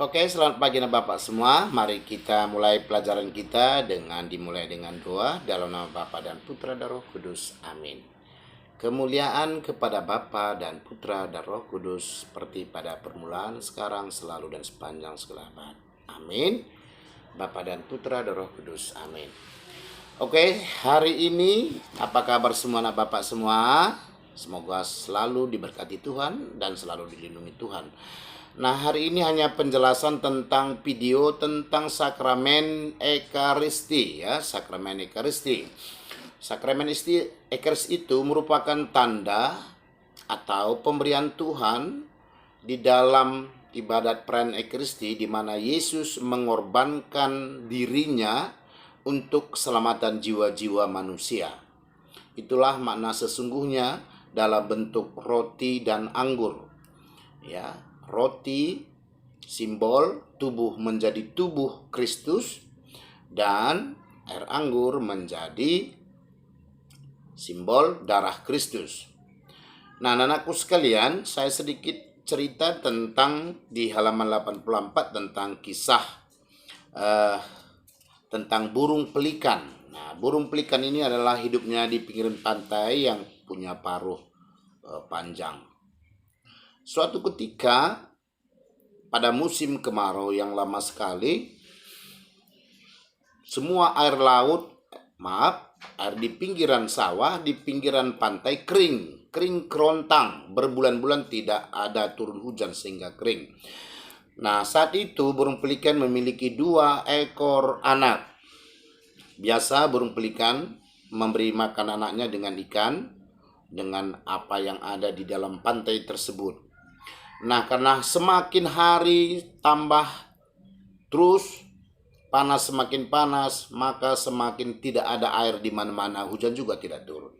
Oke, selamat pagi Bapak semua. Mari kita mulai pelajaran kita dimulai dengan doa dalam nama Bapa dan Putra dan Roh Kudus. Amin. Kemuliaan kepada Bapa dan Putra dan Roh Kudus seperti pada permulaan, sekarang, selalu dan sepanjang segala abad. Amin. Bapa dan Putra dan Roh Kudus. Amin. Oke, hari ini apa kabar semua anak Bapak semua? Semoga selalu diberkati Tuhan dan selalu dilindungi Tuhan. Nah, hari ini hanya penjelasan tentang video tentang sakramen Ekaristi ya, sakramen Ekaristi. Sakramen Ekaristi itu merupakan tanda atau pemberian Tuhan di dalam ibadat perayaan Ekaristi di mana Yesus mengorbankan dirinya untuk keselamatan jiwa-jiwa manusia. Itulah makna sesungguhnya dalam bentuk roti dan anggur. Ya, roti simbol tubuh menjadi tubuh Kristus dan air anggur menjadi simbol darah Kristus. Nah, anakku sekalian, saya sedikit cerita tentang di halaman 84 tentang kisah tentang burung pelikan. Nah, burung pelikan ini adalah hidupnya di pinggiran pantai yang punya paruh panjang. Suatu ketika pada musim kemarau yang lama sekali, semua air di pinggiran sawah, di pinggiran pantai kering kerontang, berbulan-bulan tidak ada turun hujan sehingga kering. Nah, saat itu burung pelikan memiliki 2 ekor anak. Biasa burung pelikan memberi makan anaknya dengan ikan, dengan apa yang ada di dalam pantai tersebut. Nah, karena semakin hari tambah terus panas, semakin panas, maka semakin tidak ada air di mana-mana, hujan juga tidak turun.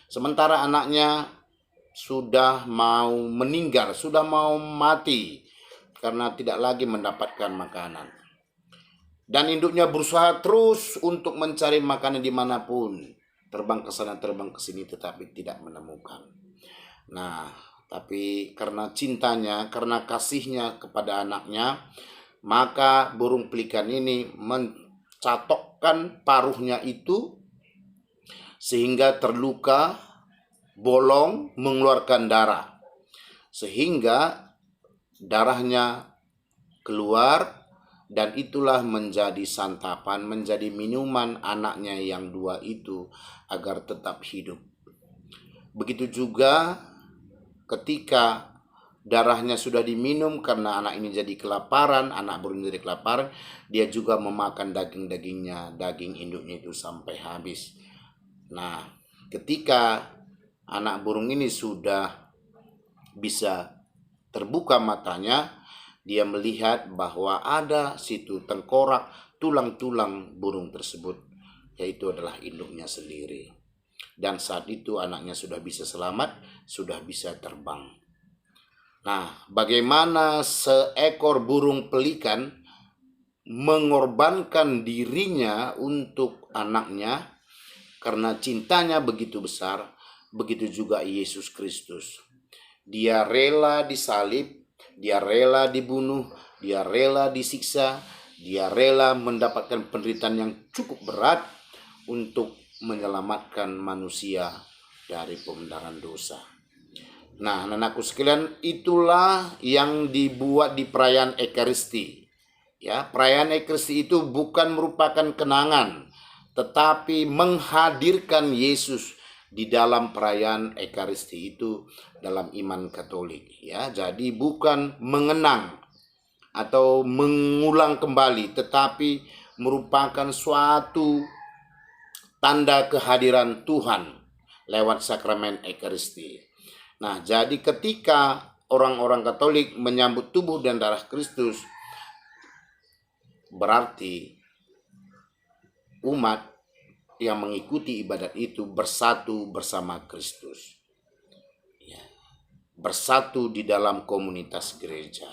Sementara anaknya sudah mau meninggal, sudah mau mati karena tidak lagi mendapatkan makanan. Dan induknya berusaha terus untuk mencari makanan dimanapun, terbang ke sana, terbang ke sini, tetapi tidak menemukan. Nah, tapi karena cintanya, karena kasihnya kepada anaknya, maka burung pelikan ini mencatokkan paruhnya itu sehingga terluka, bolong, mengeluarkan darah. Sehingga darahnya keluar dan itulah menjadi santapan, menjadi minuman anaknya yang 2 itu agar tetap hidup. Begitu juga ketika darahnya sudah diminum karena anak ini jadi kelaparan, anak burung jadi kelaparan, dia juga memakan daging-dagingnya, daging induknya itu sampai habis. Nah, ketika anak burung ini sudah bisa terbuka matanya, dia melihat bahwa ada situ tengkorak tulang-tulang burung tersebut, yaitu adalah induknya sendiri. Dan saat itu anaknya sudah bisa selamat, sudah bisa terbang. Nah, bagaimana seekor burung pelikan mengorbankan dirinya untuk anaknya karena cintanya begitu besar, begitu juga Yesus Kristus. Dia rela disalib, dia rela dibunuh, dia rela disiksa, dia rela mendapatkan penderitaan yang cukup berat untuk menyelamatkan manusia dari pembenaran dosa. Nah, anakku sekalian, itulah yang dibuat di perayaan Ekaristi. Ya, perayaan Ekaristi itu bukan merupakan kenangan, tetapi menghadirkan Yesus di dalam perayaan Ekaristi itu dalam iman Katolik. Ya, jadi bukan mengenang atau mengulang kembali, tetapi merupakan suatu tanda kehadiran Tuhan lewat sakramen Ekaristi. Nah, jadi ketika orang-orang Katolik menyambut tubuh dan darah Kristus, berarti umat yang mengikuti ibadat itu bersatu bersama Kristus. Ya, bersatu di dalam komunitas gereja.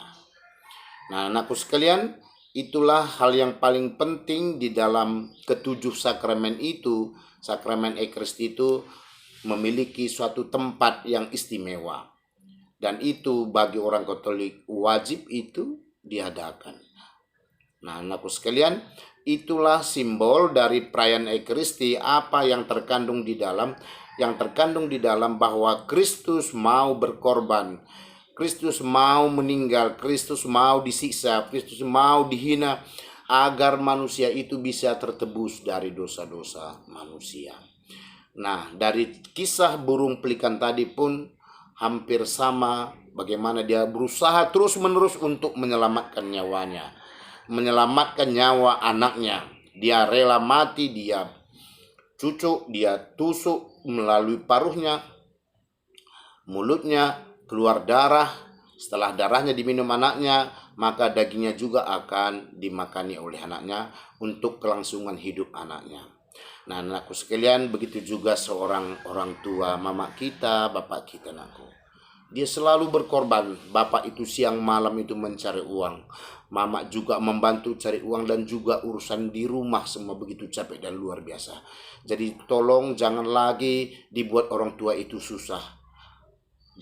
Nah, anakku sekalian, itulah hal yang paling penting di dalam ketujuh sakramen itu. Sakramen Ekaristi itu memiliki suatu tempat yang istimewa. Dan itu bagi orang Katolik wajib itu diadakan. Nah, anakku sekalian, itulah simbol dari perayaan Ekaristi, apa yang terkandung di dalam bahwa Kristus mau berkorban, Kristus mau meninggal, Kristus mau disiksa, Kristus mau dihina agar manusia itu bisa tertebus dari dosa-dosa manusia. Nah, dari kisah burung pelikan tadi pun hampir sama, bagaimana dia berusaha terus-menerus untuk menyelamatkan nyawanya, menyelamatkan nyawa anaknya. Dia rela mati, dia cucuk, dia tusuk melalui paruhnya, mulutnya keluar darah. Setelah darahnya diminum anaknya, maka dagingnya juga akan dimakani oleh anaknya untuk kelangsungan hidup anaknya. Nah, anakku sekalian, begitu juga seorang orang tua, mama kita, bapak kita, anakku. Dia selalu berkorban. Bapak itu siang malam itu mencari uang. Mama juga membantu cari uang, dan juga urusan di rumah semua begitu capek dan luar biasa. Jadi tolong jangan lagi dibuat orang tua itu susah.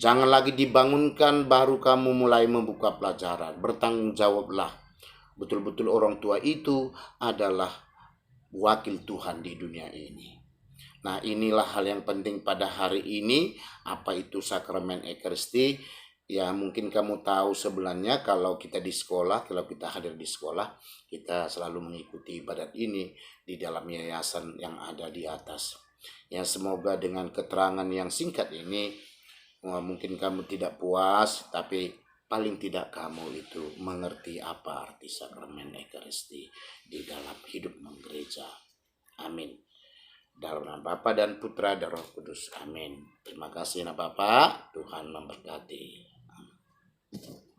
Jangan lagi dibangunkan baru kamu mulai membuka pelajaran. Bertanggung jawablah. Betul-betul orang tua itu adalah wakil Tuhan di dunia ini. Nah, inilah hal yang penting pada hari ini. Apa itu sakramen Ekaristi? Ya, mungkin kamu tahu sebelumnya kalau kita di sekolah, kalau kita hadir di sekolah, kita selalu mengikuti ibadat ini di dalam yayasan yang ada di atas. Ya, semoga dengan keterangan yang singkat ini, mungkin kamu tidak puas, tapi paling tidak kamu itu mengerti apa arti sakramen Ekaristi di dalam hidup gereja. Amin. Dalam nama Bapa dan Putra dan Roh Kudus. Amin. Terima kasih, Bapak. Tuhan memberkati. Amin.